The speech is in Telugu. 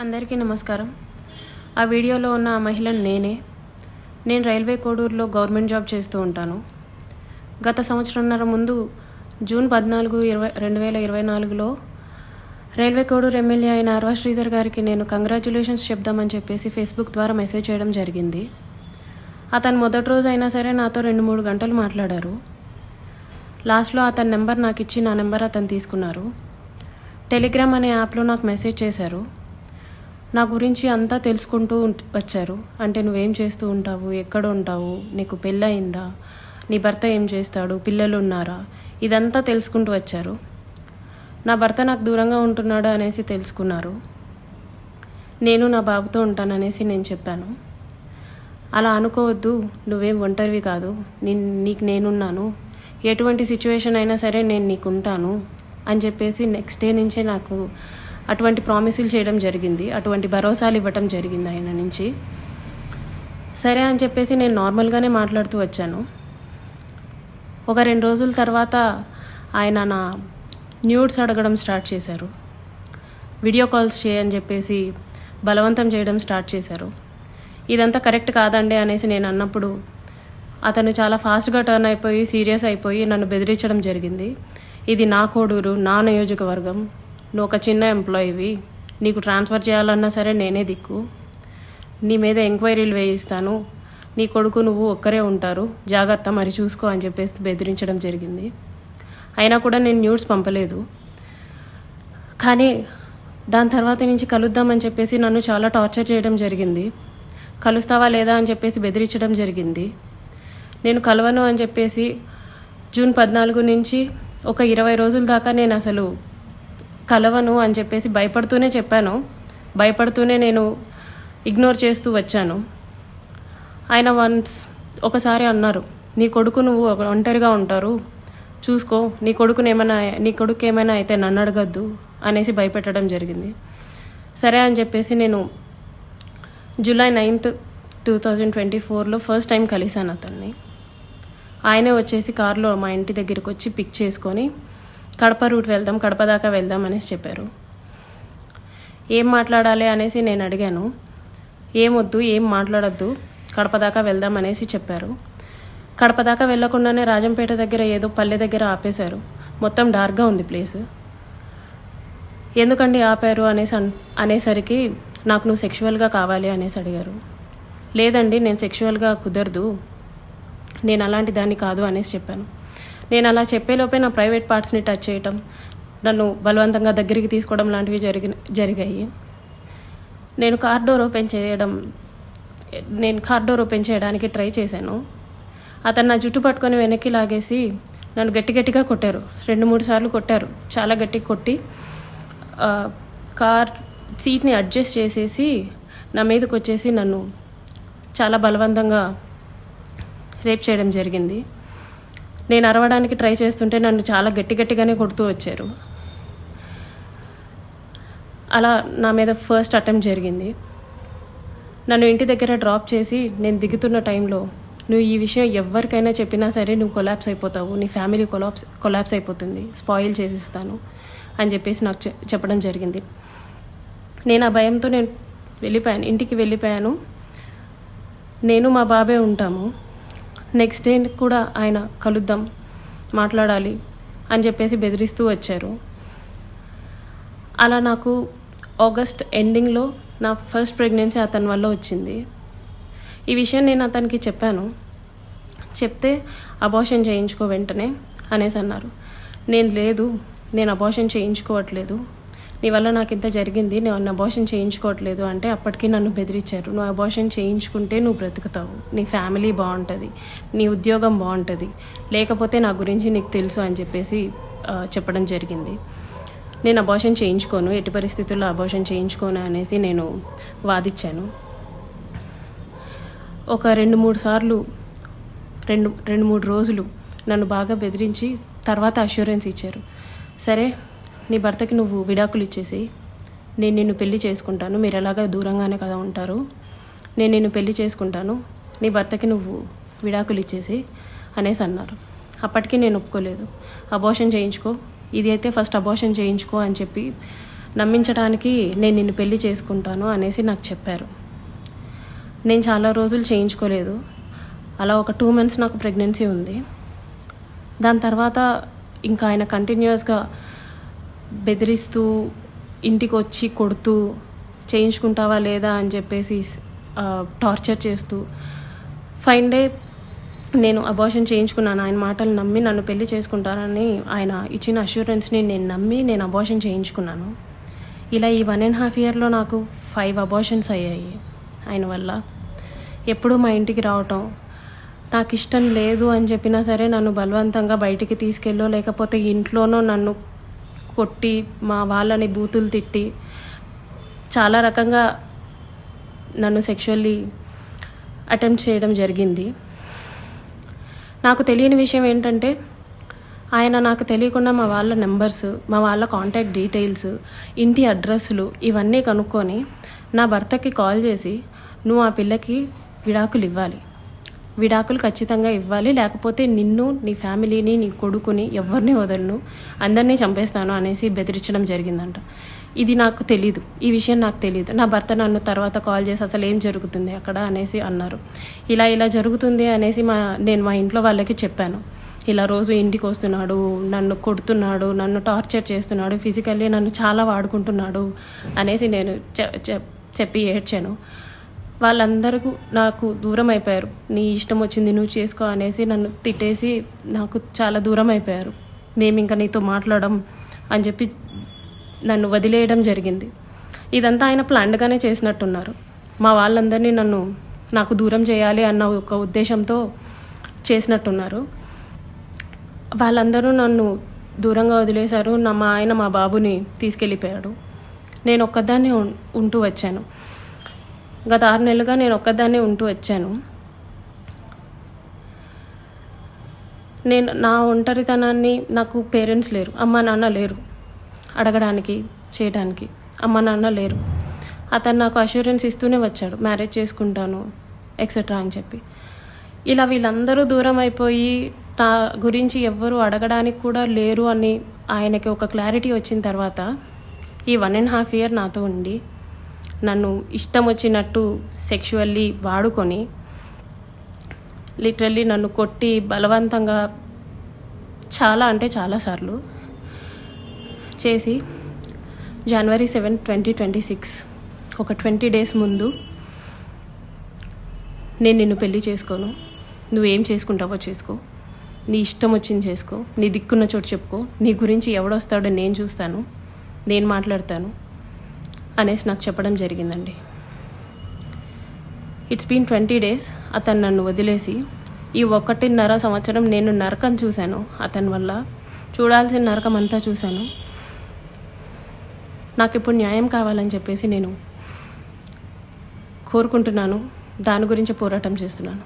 అందరికీ నమస్కారం. ఆ వీడియోలో ఉన్న ఆ మహిళను నేను రైల్వే కోడూరులో గవర్నమెంట్ జాబ్ చేస్తూ ఉంటాను. గత సంవత్సరంన్నర ముందు జూన్ 14, 2024లో రైల్వే కోడూరు ఎమ్మెల్యే అయిన అర్వా శ్రీధర్ గారికి నేను కంగ్రాచ్యులేషన్స్ చెప్దామని చెప్పేసి ఫేస్బుక్ ద్వారా మెసేజ్ చేయడం జరిగింది. అతను మొదటి రోజు అయినా సరే నాతో 2-3 గంటలు మాట్లాడారు. లాస్ట్లో అతని నెంబర్ నాకు ఇచ్చి నా నెంబర్ అతను తీసుకున్నారు. టెలిగ్రామ్ అనే యాప్లో నాకు మెసేజ్ చేశారు. నా గురించి అంతా తెలుసుకుంటూ వచ్చారు. అంటే నువ్వేం చేస్తూ ఉంటావు, ఎక్కడ ఉంటావు, నీకు పెళ్ళయిందా, నీ భర్త ఏం చేస్తాడు, పిల్లలు ఉన్నారా, ఇదంతా తెలుసుకుంటూ వచ్చారు. నా భర్త నాకు దూరంగా ఉంటున్నాడు అనేసి తెలుసుకున్నారు. నేను నా బాబుతో ఉంటాననేసి నేను చెప్పాను. అలా అనుకోవద్దు, నువ్వేం ఒంటరివి కాదు, నీకు నేనున్నాను, ఎటువంటి సిచ్యువేషన్ అయినా సరే నేను నీకు ఉంటాను అని చెప్పేసి నెక్స్ట్ డే నుంచే నాకు అటువంటి ప్రామిసులు చేయడం జరిగింది. అటువంటి భరోసాలు ఇవ్వటం జరిగింది ఆయన నుంచి. సరే అని చెప్పేసి నేను నార్మల్గానే మాట్లాడుతూ వచ్చాను. ఒక 2 రోజుల తర్వాత ఆయన నా న్యూడ్స్ అడగడం స్టార్ట్ చేశారు. వీడియో కాల్స్ చేయని చెప్పేసి బలవంతం చేయడం స్టార్ట్ చేశారు. ఇదంతా కరెక్ట్ కాదండి అనేసి నేను అన్నప్పుడు అతను చాలా ఫాస్ట్గా టర్న్ అయిపోయి సీరియస్ అయిపోయి నన్ను బెదిరించడం జరిగింది. ఇది నా కోడూరు, నా నియోజకవర్గం, నువ్వు ఒక చిన్న ఎంప్లాయీవి, నీకు ట్రాన్స్ఫర్ చేయాలన్నా సరే నేనే దిక్కు, నీ మీద ఎంక్వైరీలు వేయిస్తాను, నీ కొడుకు నువ్వు ఒక్కరే ఉంటారు, జాగ్రత్త మరి చూసుకో అని చెప్పేసి బెదిరించడం జరిగింది. అయినా కూడా నేను న్యూస్ పంపలేదు. కానీ దాని తర్వాత నుంచి కలుద్దామని చెప్పేసి నన్ను చాలా టార్చర్ చేయడం జరిగింది. కలుస్తావా లేదా అని చెప్పేసి బెదిరించడం జరిగింది. నేను కలవను అని చెప్పేసి జూన్ 14 నుంచి ఒక 20 రోజుల దాకా నేను అసలు కలవను అని చెప్పేసి భయపడుతూనే చెప్పాను. భయపడుతూనే నేను ఇగ్నోర్ చేస్తూ వచ్చాను. ఆయన ఒకసారి అన్నారు, నీ కొడుకు నువ్వు ఒంటరిగా ఉంటారు, చూసుకో, నీ కొడుకు ఏమైనా అయితే నన్ను అడగద్దు అనేసి భయపెట్టడం జరిగింది. సరే అని చెప్పేసి నేను జూలై 9, 2024లో ఫస్ట్ టైం కలిశాను అతన్ని. ఆయనే వచ్చేసి కారులో మా ఇంటి దగ్గరికి వచ్చి పిక్ చేసుకొని కడప రూట్ వెళ్దాం, కడప దాకా వెళ్దాం అనేసి చెప్పారు. ఏం మాట్లాడాలి అనేసి నేను అడిగాను. ఏమొద్దు, ఏం మాట్లాడద్దు, కడప దాకా వెళ్దాం అనేసి చెప్పారు. కడప దాకా వెళ్ళకుండానే రాజంపేట దగ్గర ఏదో పల్లె దగ్గర ఆపేశారు. మొత్తం డార్క్గా ఉంది ప్లేస్. ఎందుకండి ఆపారు అనేసరికి నాకు నువ్వు సెక్షువల్గా కావాలి అనేసి అడిగారు. లేదండి, నేను సెక్షువల్గా కుదరదు, నేను అలాంటి దాన్ని కాదు అనేసి చెప్పాను. నేను అలా చెప్పేలోపే నా ప్రైవేట్ పార్ట్స్ని టచ్ చేయటం, నన్ను బలవంతంగా దగ్గరికి తీసుకోవడం లాంటివి జరిగాయి. నేను కార్ డోర్ ఓపెన్ చేయడానికి ట్రై చేశాను. అతను నా జుట్టు పట్టుకొని వెనక్కి లాగేసి నన్ను గట్టిగా కొట్టారు. 2-3 సార్లు కొట్టారు. చాలా గట్టిగా కొట్టి కార్ సీట్ని అడ్జస్ట్ చేసేసి నా మీదకి వచ్చేసి నన్ను చాలా బలవంతంగా రేప్ చేయడం జరిగింది. నేను అరవడానికి ట్రై చేస్తుంటే నన్ను చాలా గట్టిగానే కొడుతూ వచ్చారు. అలా నా మీద ఫస్ట్ అటెంప్ట్ జరిగింది. నన్ను ఇంటి దగ్గర డ్రాప్ చేసి నేను దిగుతున్న టైంలో, నువ్వు ఈ విషయం ఎవరికైనా చెప్పినా సరే నువ్వు కొలాప్స్ అయిపోతావు, నీ ఫ్యామిలీ కొలాప్స్ అయిపోతుంది, స్పాయిల్ చేసిస్తాను అని చెప్పేసి నాకు చెప్పడం జరిగింది. నేను ఆ భయంతో ఇంటికి వెళ్ళిపోయాను. నేను మా బాబే ఉంటాము. నెక్స్ట్ డే కూడా ఆయన కలుద్దాం, మాట్లాడాలి అని చెప్పేసి బెదిరిస్తూ వచ్చారు. అలా నాకు ఆగస్ట్ ఎండింగ్లో నా ఫస్ట్ ప్రెగ్నెన్సీ అతని వల్ల వచ్చింది. ఈ విషయం నేను అతనికి చెప్పాను. చెప్తే అబార్షన్ చేయించుకో వెంటనే అనేసి అన్నారు. నేను అబార్షన్ చేయించుకోవట్లేదు, నీ వల్ల నాకు ఇంత జరిగింది, నేను అబార్షన్ చేయించుకోవట్లేదు అంటే అప్పటికి నన్ను బెదిరించారు. నువ్వు అబార్షన్ చేయించుకుంటే నువ్వు బ్రతుకుతావు, నీ ఫ్యామిలీ బాగుంటుంది, నీ ఉద్యోగం బాగుంటుంది, లేకపోతే నా గురించి నీకు తెలుసు అని చెప్పేసి చెప్పడం జరిగింది. నేను అబార్షన్ చేయించుకోను, ఎట్టి పరిస్థితుల్లో అబార్షన్ చేయించుకోను అనేసి నేను వాదించాను. ఒక 2-3 సార్లు 2-3 రోజులు నన్ను బాగా బెదిరించి తర్వాత అష్యూరెన్స్ ఇచ్చారు. సరే, నీ భర్తకి నువ్వు విడాకులు ఇచ్చేసి నేను నిన్ను పెళ్లి చేసుకుంటాను, మీరు ఎలాగా దూరంగానే కదా ఉంటారు, నేను నిన్ను పెళ్లి చేసుకుంటాను, నీ భర్తకి నువ్వు విడాకులు ఇచ్చేసి అనేసి అన్నారు. అప్పటికి నేను ఒప్పుకోలేదు. అబార్షన్ చేయించుకో, ఇది అయితే ఫస్ట్ అబార్షన్ చేయించుకో అని చెప్పి నమ్మించడానికి నేను నిన్ను పెళ్లి చేసుకుంటాను అనేసి నాకు చెప్పారు. నేను చాలా రోజులు చేయించుకోలేదు. అలా ఒక 2 months నాకు ప్రెగ్నెన్సీ ఉంది. దాని తర్వాత ఇంకా ఆయన కంటిన్యూస్గా బెదిరిస్తూ ఇంటికి వచ్చి కొడుతూ చేయించుకుంటావా లేదా అని చెప్పేసి టార్చర్ చేస్తూ ఫైన్ డే నేను అబార్షన్ చేయించుకున్నాను. ఆయన మాటలు నమ్మి నన్ను పెళ్లి చేసుకుంటానని ఆయన ఇచ్చిన అష్యూరెన్స్ని నేను నమ్మి నేను అబార్షన్ చేయించుకున్నాను. ఇలా ఈ 1.5 yearలో నాకు 5 అబార్షన్స్ అయ్యాయి ఆయన వల్ల. ఎప్పుడూ మా ఇంటికి రావటం, నాకు ఇష్టం లేదు అని చెప్పినా సరే నన్ను బలవంతంగా బయటికి తీసుకెళ్ళో లేకపోతే ఇంట్లోనో నన్ను కొట్టి మా వాళ్ళని బూతులు తిట్టి చాలా రకంగా నన్ను సెక్షువల్లీ అటెంప్ట్ చేయడం జరిగింది. నాకు తెలియని విషయం ఏంటంటే ఆయన నాకు తెలియకుండా మా వాళ్ళ నెంబర్స్, మా వాళ్ళ కాంటాక్ట్ డీటెయిల్స్, ఇంటి అడ్రస్లు ఇవన్నీ కనుక్కొని నా భర్తకి కాల్ చేసి నువ్వు ఆ పిల్లకి విడాకులు ఇవ్వాలి, విడాకులు ఖచ్చితంగా ఇవ్వాలి, లేకపోతే నిన్ను, నీ ఫ్యామిలీని, నీ కొడుకుని ఎవరిని వదలను, అందరినీ చంపేస్తాను అనేసి బెదిరించడం జరిగిందంట. ఇది నాకు తెలీదు, ఈ విషయం నాకు తెలీదు. నా భర్త నన్ను తర్వాత కాల్ చేసి అసలు ఏం జరుగుతుంది అక్కడ అనేసి అన్నారు. ఇలా జరుగుతుంది అనేసి నేను మా ఇంట్లో వాళ్ళకి చెప్పాను. ఇలా రోజు ఇంటికి వస్తున్నాడు, నన్ను కొడుతున్నాడు, నన్ను టార్చర్ చేస్తున్నాడు, ఫిజికల్లీ నన్ను చాలా వాడుకుంటున్నాడు అనేసి నేను చెప్పి ఏడ్చాను. వాళ్ళందరూ నాకు దూరం అయిపోయారు. నీ ఇష్టం వచ్చింది నువ్వు చేసుకో అనేసి నన్ను తిట్టేసి నాకు చాలా దూరం అయిపోయారు. మేము ఇంకా నీతో మాట్లాడడం అని చెప్పి నన్ను వదిలేయడం జరిగింది. ఇదంతా ఆయన ప్లాన్డ్గానే చేసినట్టున్నారు. మా వాళ్ళందరినీ నాకు దూరం చేయాలి అన్న ఒక ఉద్దేశంతో చేసినట్టున్నారు. వాళ్ళందరూ నన్ను దూరంగా వదిలేశారు. మా ఆయన మా బాబుని తీసుకెళ్ళిపోయాడు. నేను ఒక్కదాన్నే ఉంటూ వచ్చాను. గత 6 నెలలుగా నేను ఒక్కదాన్నే ఉంటూ వచ్చాను. నేను నా ఒంటరితనాన్ని, నాకు పేరెంట్స్ లేరు, అమ్మ నాన్న లేరు అడగడానికి చేయడానికి, అమ్మ నాన్న లేరు. అతను నాకు అష్యూరెన్స్ ఇస్తూనే వచ్చాడు, మ్యారేజ్ చేసుకుంటాను ఎక్సెట్రా అని చెప్పి. ఇలా వీళ్ళందరూ దూరం అయిపోయి నా గురించి ఎవ్వరూ అడగడానికి కూడా లేరు అని ఆయనకి ఒక క్లారిటీ వచ్చిన తర్వాత ఈ 1.5 year నాతో ఉండి నన్ను ఇష్టం వచ్చినట్టు సెక్షువల్లీ వాడుకొని లిటరల్లీ నన్ను కొట్టి బలవంతంగా చాలా అంటే చాలాసార్లు చేసి January 7, 2026 ఒక 20 days ముందు నేను నిన్ను పెళ్లి చేసుకోను, నువ్వేం చేసుకుంటావో చేసుకో, నీ ఇష్టం వచ్చింది చేసుకో, నీ దిక్కున్న చోటు చెప్పుకో, నీ గురించి ఎవడొస్తాడో నేను చూస్తాను, నేను మాట్లాడతాను అనేసి నాకు చెప్పడం జరిగిందండి. ఇట్స్ బీన్ 20 days అతను నన్ను వదిలేసి ఈ 1.5 సంవత్సరం నేను నరకం చూశాను. అతని వల్ల చూడాల్సిన నరకం అంతా చూశాను. నాకు ఇప్పుడు న్యాయం కావాలని చెప్పేసి నేను కోరుకుంటున్నాను. దాని గురించి పోరాటం చేస్తున్నాను.